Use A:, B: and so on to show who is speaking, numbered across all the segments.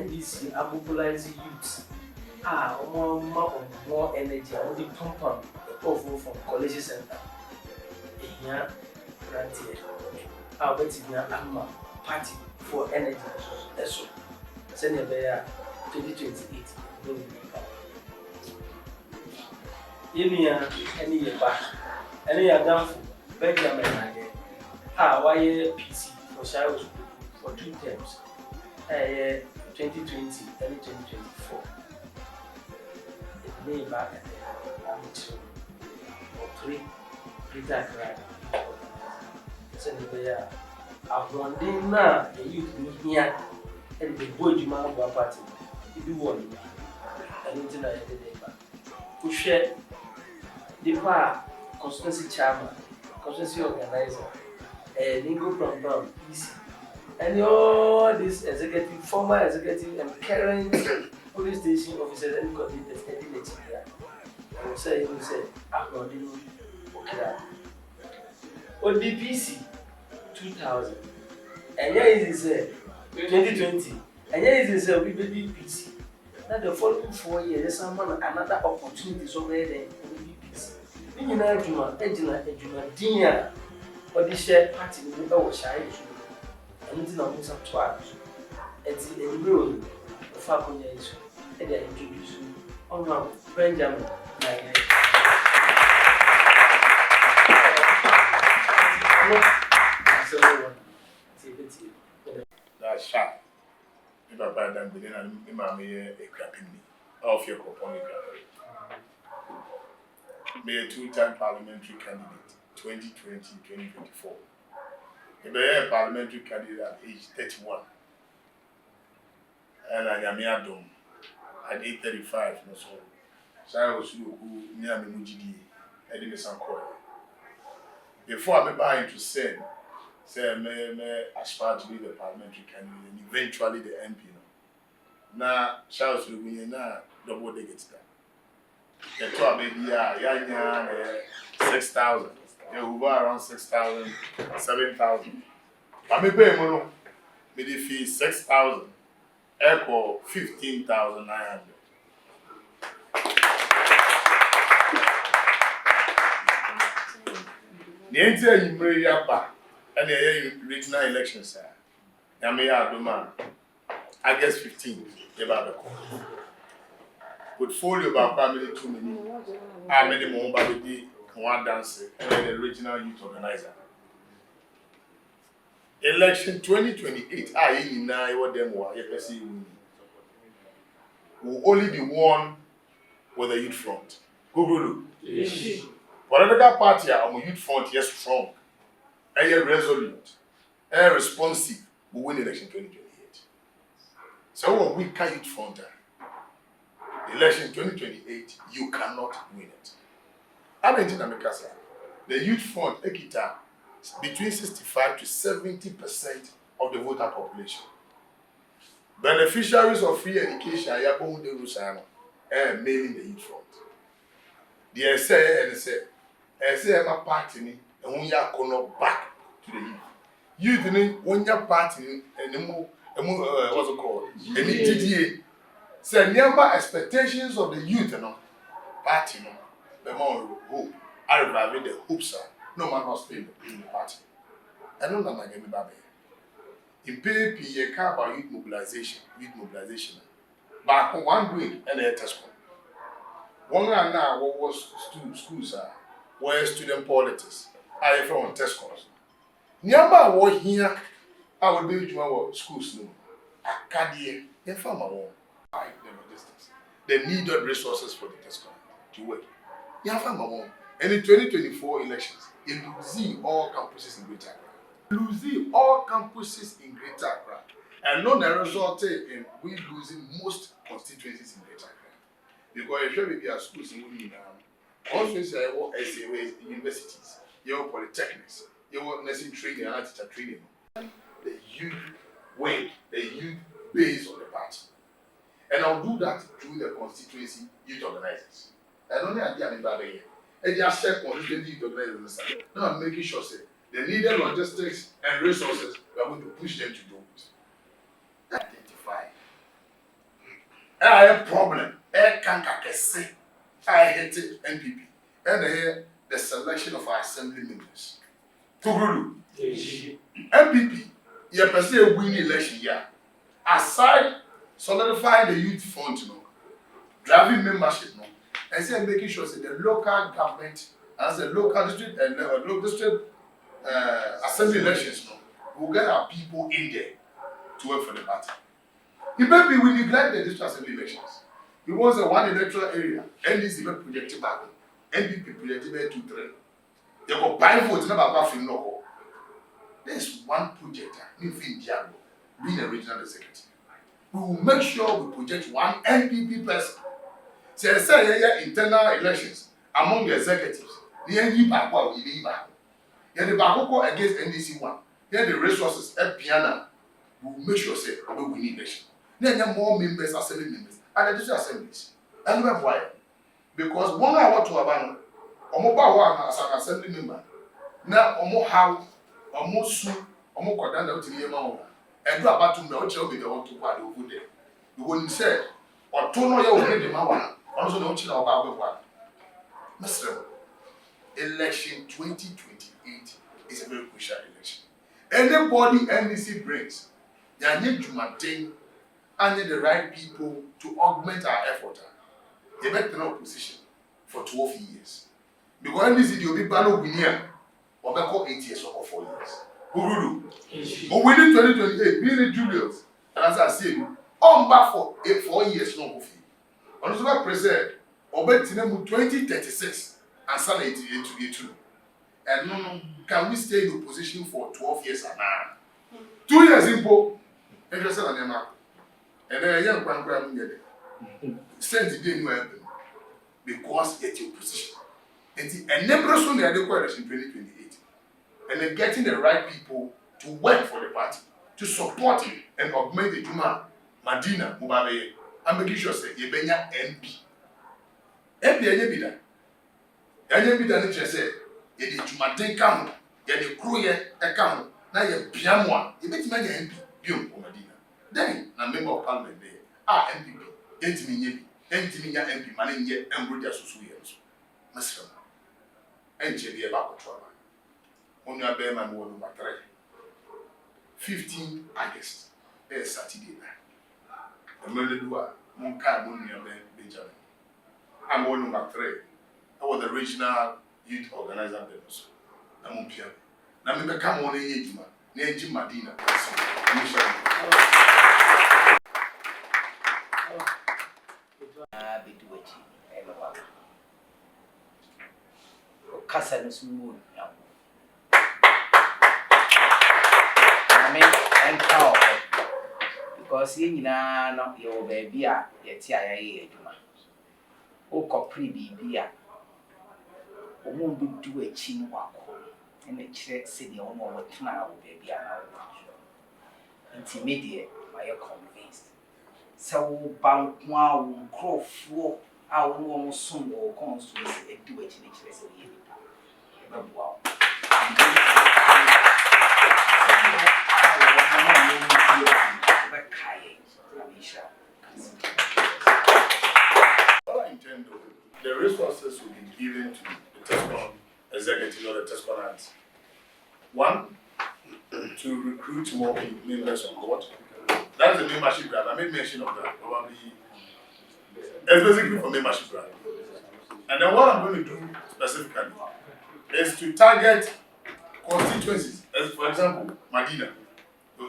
A: NDC are mobilizing youths. More energy. I want to pump up from college center. Here, right here. I'll bet you a party for energy. That's all. Send it there 2028. Any year back. Any year down for Benjamin Nargeh. Why PC for Shire for 2 terms? 2020 and 2024. It may back at the or 3 Greater Accra. Send it there. Upon dinner, the youth here and the boy Juma party. If you want, and internet at the day back. Who share the power, constituency chairman, constituency organizer, legal from easy. And all these executive, former executive, and current police station officers and coordinators, I will say, according to Accra. ODPC 2000, and here is 2020, and here is we baby PC. Now the following 4 years, someone another opportunity so where they ODPC. When you know Juma, Dinia, or the share party with our shy. And it's not some twice. It's a rule of Falcon issue, and they introduce you on Benjamin.
B: That's sharp. If I buy them, then I'm a crapping me off your coupon. Be a 2-time parliamentary candidate, 2020-2024. Be a parliamentary candidate at age 31. And I am here done at age 35. So I was who near me Mujidi, I did some call. Before I be buying to say me aspire to be the parliamentary candidate and eventually the MP. Now, Charles will be now double they get that. The top maybe 6,000. They will buy around 6,000, 7,000. I may pay more. May the fee 6,000. Echo 15,900. The entire you marry back and the regional elections, sir. I may have demand. I guess 15 about the call. Portfolio about family too many. How many more by the one dancer and the regional youth organizer. Election 2028, I know what them were. Will only be won with the youth front. Google. Yes. Political party are on youth front, yes, strong, and yet resolute, and responsive, will win election 2028. So when we can youth front, election 2028, you cannot win it. I'm in America, the youth front, Ekita, between 65 to 70% of the voter population. Beneficiaries of free education are Yabon de Rusano and mailing the youth front. The say my party and when you are back to the youth. You didn't when your party and the more what's it called? And the DDA. Say never expectations of the youth and party the more hope. I revive the hopes are no man was paid in the party. I don't know my game baby. In PAP, you care about youth mobilization. But one grade and a test one. One and now what was schools are where student politics. I from test scores. Nearby what here I will be to schools no. Acadie, they found my own. I never distance. They needed resources for the test score to work. You have found my own. And in 2024 elections, you lose all campuses in Greater Accra. Losing all campuses in Greater Accra, and not the result in we losing most constituencies in Greater Accra. Because if you be at schools in Wumi now, also say universities, your polytechnics, your nursing training and teacher training, the youth wing, the youth base of the party. And I'll do that through the constituency youth organizers. I don't know about it. And they are set constituency youth organizers. Now I'm making sure say the needed logistics and resources, we are going to push them to do it. Identify I have problem. I can't say I hate NPP. And the selection of our assembly members. Tuguru. NPP, you perceive win election here. Aside solidifying the youth fund, driving membership, and say making sure that the local government, as the local district and local district assembly elections, we'll get our people in there to work for the party. It may be we neglect the district assembly elections. It was a one electoral area, NDC projected back, NPP projected by 2, 3. You go buy votes, never back from no. There's one projector, Nifin Diablo, being a regional executive. We will make sure we project one NPP person. Say internal elections among the executives. The NPP back will be back. The back against NDC one. Then the resources at piano. We will make sure say we win election. Then there are more members, assembly members, and the district assemblies. And why? Because one hour to abandon, one as an assembly member. Now how su kodanda to the amount. And do about to me or tell me the want to party over there. You wouldn't say or to know your way the man. Also don't you know about one. Mr. Election 2028 is a very crucial election. Anybody NDC brings, they need to maintain and the right people to augment our effort. They make an opposition for 12 years. Because NDC will be banned winner or back 8 years or 4 years. Who but we need 2028, we need Julius. And as I said, on back for 4 years, no coffee. On the president, or bet 2036 and sell it to 2. And can we stay in opposition for 12 years and now? 2 years in Pope, and just on your map. And then a young grandmother sent the day because it's your position. And never soon they are the coalition 2028. And then getting the right people to work for the party, to support it and augment the Juma, Madina, Mubabe, and making sure that you be MP. MP, and you be that. And you be that, you say, you did Juma take come, you did crew here, a come, now you're Piamwa, you bet me MP, Bium, Madina. Then, a member of parliament there, MPP, MP, Manin yet, and Brudia Susuya, Mr. And JB about trouble. On your bearman word number 3. 15 August. There's Saturday night. The Melodua, Monka Munia Benjamin. I'm on number 3. I was the regional youth organizer. I'm on Piano. Now, I come on a Yejima, near Jim Madina.
C: Kasa no smooth now. Because you know, your baby, yet I o copri bibia o mo bi do achi no wako and the church said the owner of tana baby and intermediate my convinced so bank one crowfo a one almost soon or constituency and do it in the church. Wow.
B: The resources will be given to the TESCON executive or the TESCONites. 1, to recruit more members on board. That's the membership grant. I made mention of that, probably. It's basically for membership grant. And then what I'm going to do specifically is to target constituencies. As for example, Medina.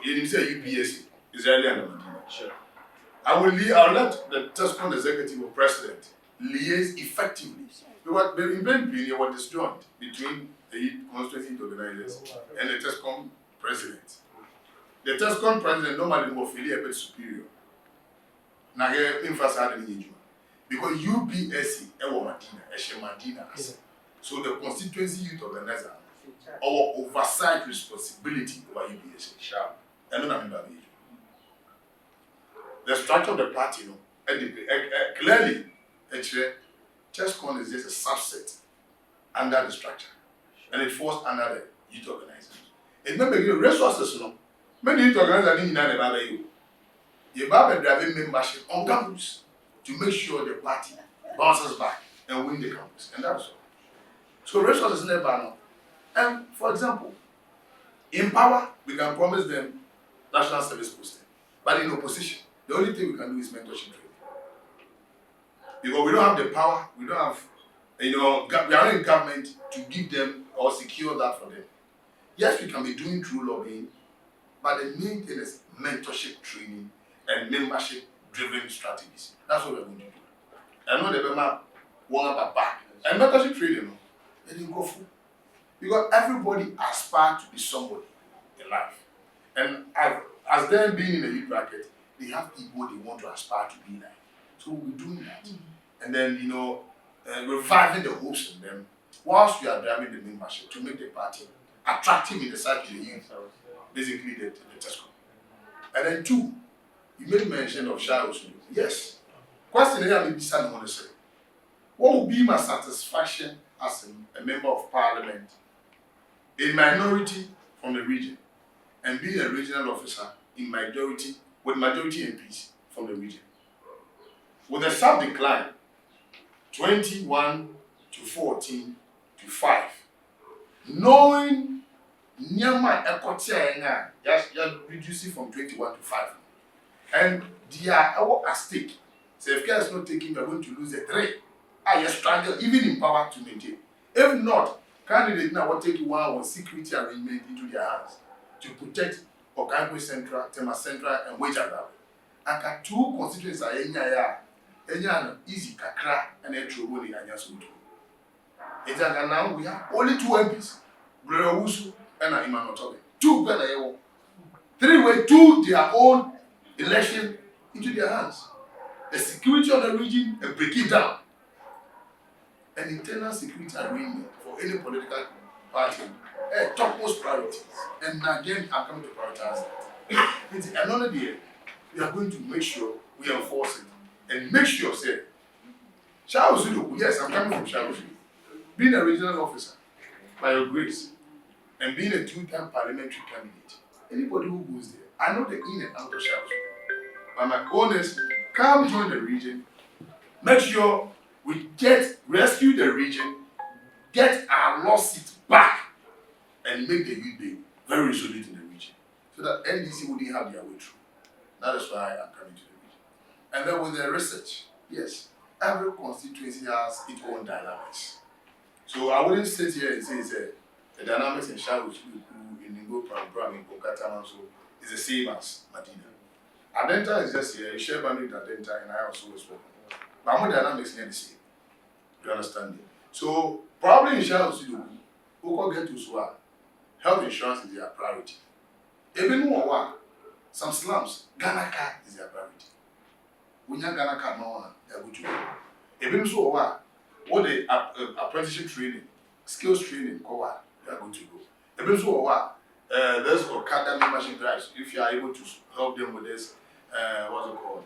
B: You say UPSC, Israeli and Medina. Sure. I'll let the TESCON executive or president liaise effectively. But in Benjamin, what is joined between the constituency organizers and the TESCON president. The TESCON president normally will feel a bit superior. Nargeh emphasized because UPSC is Medina. So the constituency youth organizer our oversight responsibility over UPSC. Sure. And then I remember the structure of the party, clearly, TESCON is just a subset under the structure, and it falls under the youth organizers. It may be resources, many youth organizers didn't know about you. You have a driving membership on campus. to make sure the party bounces back and win the campus. And that's all. So resources never know. And for example, in power, we can promise them national service posting. But in opposition, the only thing we can do is mentorship training. Because we don't have the power, we don't have, we are not in government to give them or secure that for them. Yes, we can be doing true lobbying, but the main thing is mentorship training and membership driven strategies. That's what we're going to do. I know the member won't have a back. And mentorship training, they go full. Because everybody aspires to be somebody in life. And as them being in the youth bracket, they have people they want to aspire to be like. So we're doing that. And then, reviving the hopes in them whilst we are driving the membership to make the party attractive in the sight of the youth. Basically, the test. And then 2, you made mention of Charles. Yes. Question here may be something I want to say. What would be my satisfaction as a member of parliament, a minority from the region, and being a regional officer in majority, with majority MPs from the region? With a sharp decline, 21 to 14 to 5, knowing Nyama Ekotia you're reducing from 21 to 5, and they are at stake. So if care is not taken, we are going to lose the 3. I struggle even in power to maintain. If not, candidates now will take one security arrangement into their hands to protect Okangwe Central, Tema Central, and Wejagawa. And 2 constituencies are easy Accra and Etroboli and Yasutu. It's now we have only 2 MPs, Brother Wusu and Imano Tobe. 2 Benayo. 3 way took their own election into their hands. The security of the region and break it down. An internal security arrangement for any political party, topmost priorities. And again, I'm coming to prioritize that. Another day, we are going to make sure we enforce it. And make sure, say, Charles Zulu, yes, I'm coming from Charles Zulu. Being a regional officer, by your grace, and being a 2-time parliamentary candidate, anybody who goes there, I know the in and out of Charles Zulu. But my owners, come join the region, make sure we rescue the region, get our lost seats back, and make the youth be very resolute in the region. So that NDC wouldn't have their way through. That is why I'm coming to the region. And then with the research, yes, every constituency has its own dynamics. So I wouldn't sit here and say the dynamics in Shawu, in Ningo, Pram, in Kokata, so is the same as Medina. Adenta is just here, you share bandwidth with Adenta, and I also spoken. But my dynamics are the same. You understand me? So probably in Shawu, who can get to Swa, health insurance is their priority. Even more, some slums, Ghana card is their priority. When you Ghana card, no one, they are good to go. Even so, what the apprenticeship training, skills training, they are good to go. Even so, there's Okada membership drives. If you are able to help them with this, what's it called?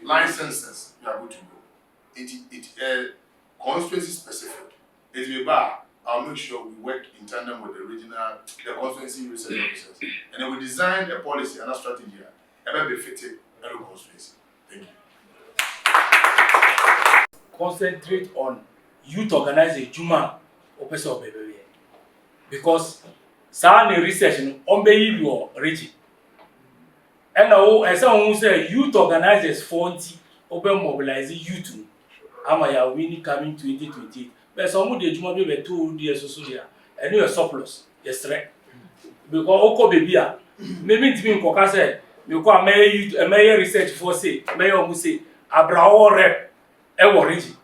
B: Licenses, you are good to go. It constituency specific. It will be bad. I'll make sure we work in tandem with the constituency research officers. And then we design a policy and a strategy and then be fitted every constituency. Thank you.
A: Concentrate on youth organizing Juma or person baby. Because some research on baby or region. And now, as someone who say youth organizers 40 open mobilizing youth. Amaya winning coming 2028. But some of the Juma be 2 years or so there. And you are surplus. Yes, right. Because Oko baby, maybe to me, Coca said, you call a mayor research for say, Mayor Musi, Abrao rep, a region.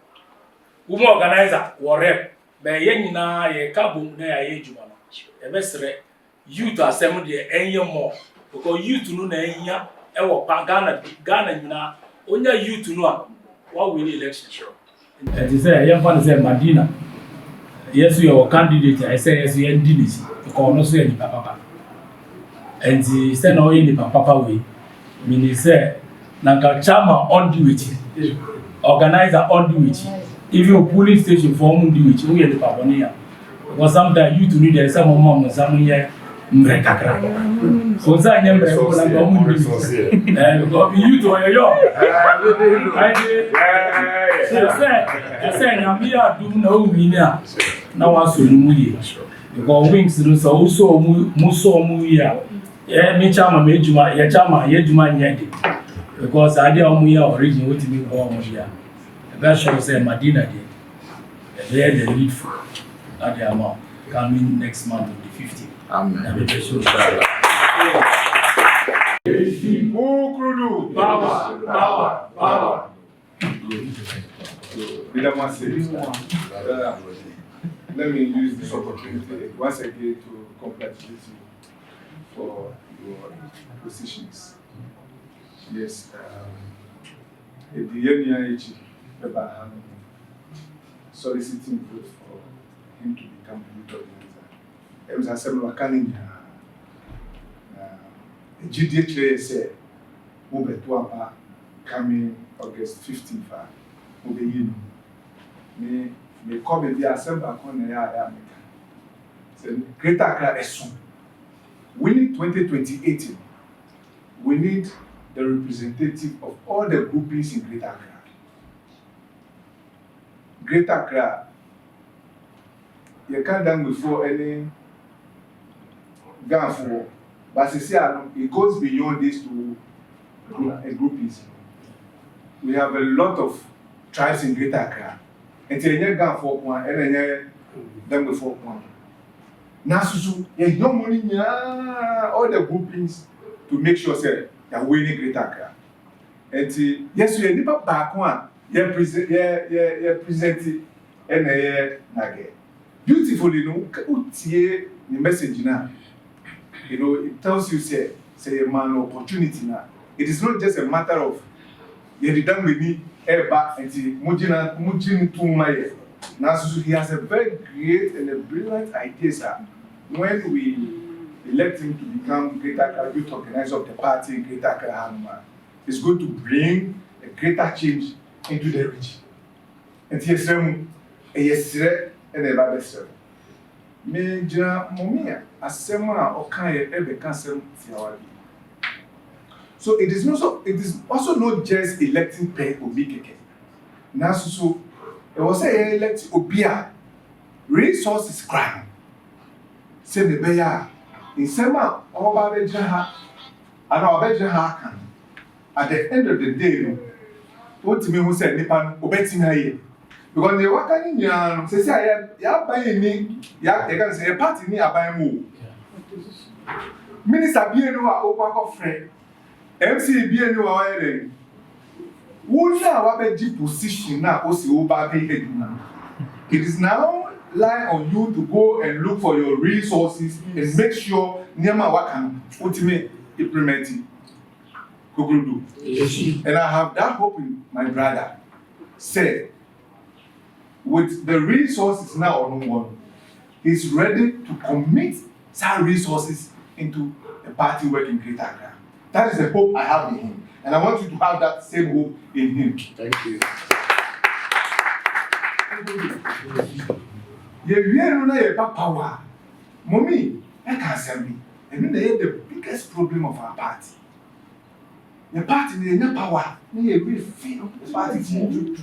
A: Woman organizer, war rep, by Yenina, a cabum, near Juma. A best youth assembly any more. Because you to know Nya, Ghana, Ghana, only you to know what we need election. Sure. And he said, I am going to say Medina. Yes, we are a candidate. I say, yes, we are NDC. Because no say any papa. And he said, no, any papa way. Meaning, say, Nanka Chama on duty, organizer on duty. If you police station for on duty, we are the papa. Because sometimes you to need some mom, some year,
D: mbrɛ kakra so nsa nyɛ mbrɛ mpo na ba ɔmo nnim because bi youth ɔyɛ yɔ ɛsɛ nyame yɛ adom na owini a na wasɔ no mu yie because wings no sɛ wosɔ mu sɔ mu yie a mekyɛ ama m'adwuma yɛkyɛ ama yɛadwuma nyɛ de because adeɛ a ɔmo yɛ a origin wotumi bɔ ɔmo yɛ a ɛbɛhyɛ wo sɛ madina deɛ ɛbɛyɛ the lead for adeɛ ama coming next month on the 15th.
B: Amen.
E: Power. Let me use this opportunity once again to congratulate you for your positions. Yes, the NIH soliciting vote for him to become youth organizer. It was a similar canning. GDH said, Move to coming August 15th. Move me come in the assembly corner. So Greater Accra is soon. We need 2028. We need the representative of all the groupings in Greater Accra. Greater Accra, you can't done before any gun for, but it goes beyond these two groupings. We have a lot of tribes in Greater Accra. And you gun for one, and then done before one. Now, so you no money, all the groupings to make sure say they're winning Greater Accra. And yes, you never back one. You present and Nargeh. Beautifully, the message now. It tells you say a man opportunity now. It is not just a matter of you done with me back and mujin to my. Now, so he has a very great and a brilliant idea, sir. When we elect him to become Greater Accra youth organizer of the party, Greater Accra, it's going to bring a greater change into the region. And yes, and the Bible said, Major Momia, a seminar or kind ever cancel theology. So it is also not just electing pay or big. Now, so it was a elect Obia resources crime. Say the Beya in Sema or Babejaha and our Bejaha. At the end of the day, what to me who said Nipan obeying her because they were coming young, say, I am buying me, they can say a party near by move. Minister Bienua Opa friend, MC Bienua, who now have a deep position now, also Baby. It is now lie on you to go and look for your resources and make sure Nema Wakan ultimate implementing. And I have that hope in my brother. Say, with the resources now on one, he's ready to commit some resources into a party work in Greater Accra. That is the hope I have in him. And I want you to have that same hope in him.
B: Thank you.
E: You power. Mommy, I can't say me. And then they have the biggest problem of our party. The party needs no power. They will feel the party is moving.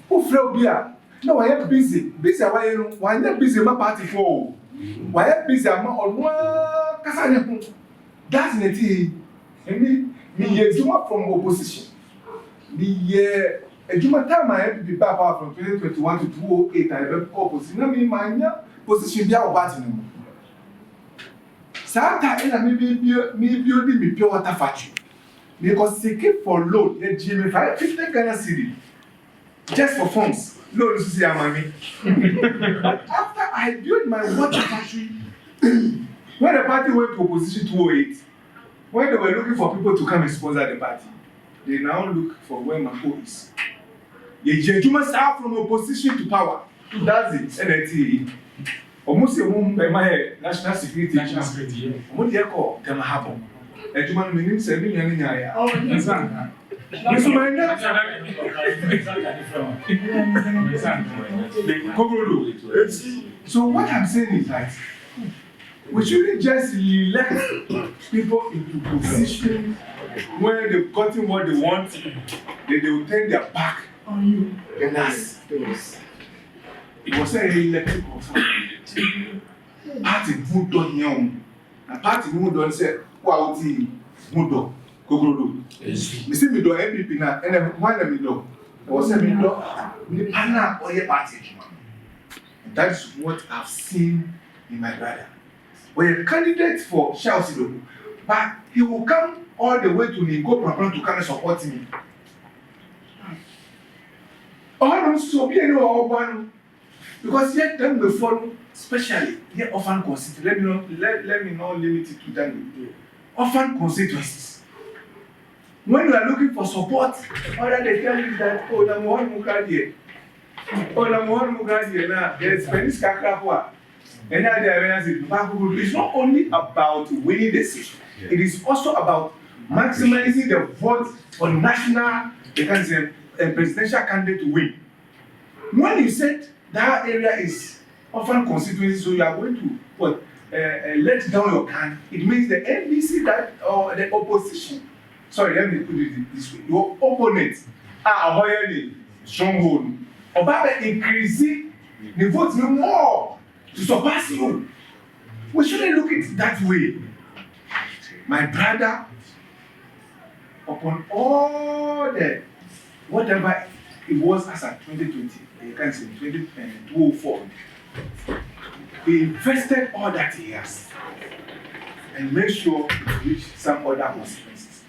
E: Who flow beer? No, I am busy. Busy, why not busy? My party for. Why am busy? I'm on one. That's the thing. Me, Juma from opposition. Me, Juma time I have to be back from 2021 to 2008. I have opposition. I mean, my position be our party. Sometimes I may building me pure water factory. Because seeking for loan, the Jimmy 50 Ghana city. Just for funds. Loan is money. But after I built my water factory, when the party went to opposition 2008, when they were looking for people to come and sponsor the party, they now look for where my home is. You must have from opposition to power. That's it. NLT. Almost a woman by my national security. What do you call them happen? A human meaning 7 million. Oh, yes, so what I'm saying is that We shouldn't just elect people into positions when they've gotten what they want, then they will turn their back on you and us. It was a elected consultant. Party who don't know. A party who don't say, quality, who don't. Go. You see me do MPP now, and then one me do. Was a me do. Me partner or your party. And that is what I've seen in my brother. We're a candidate for Chelsea, but he will come all the way to Ningo Problem to come and support me. All those so be any one because yet them before, especially yet often consider. Let me not limit it to them. Often constituencies. When you are looking for support, other they tell you that the more Mugadia. Now there's Spanish Accra. And it's not only about winning the seat, it is also about maximizing the vote for national and presidential candidate to win. When you said that area is often constituency, so you are going to let down your can, it means the NDC that or the opposition. Sorry, let me put it this way: your opponents are avoiding stronghold. Obama increasing the votes more to surpass you. We shouldn't look at it that way. My brother, upon all the whatever it was as at 2020, you can say 2004, he invested all that he has and made sure to reach some other consequences.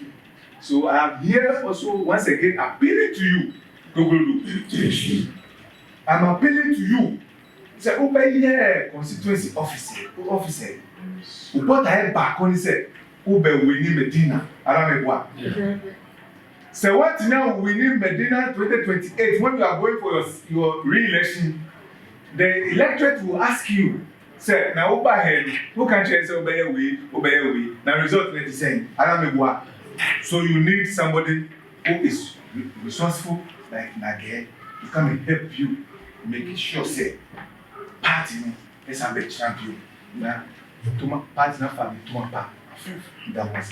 E: So I am here also once again appealing to you. I'm appealing to you. Say, obey here, constituency officer. What I had back on, he said, obey winning Medina. Say, what now winning Medina 2028 when you are going for your re-election, the electorate will ask you, say, now obey who can say obey. Now result let is saying, so you need somebody who is resourceful like Nargeh to come and help you make sure say party is a big champion. Now, to my party, not family, to my part. That was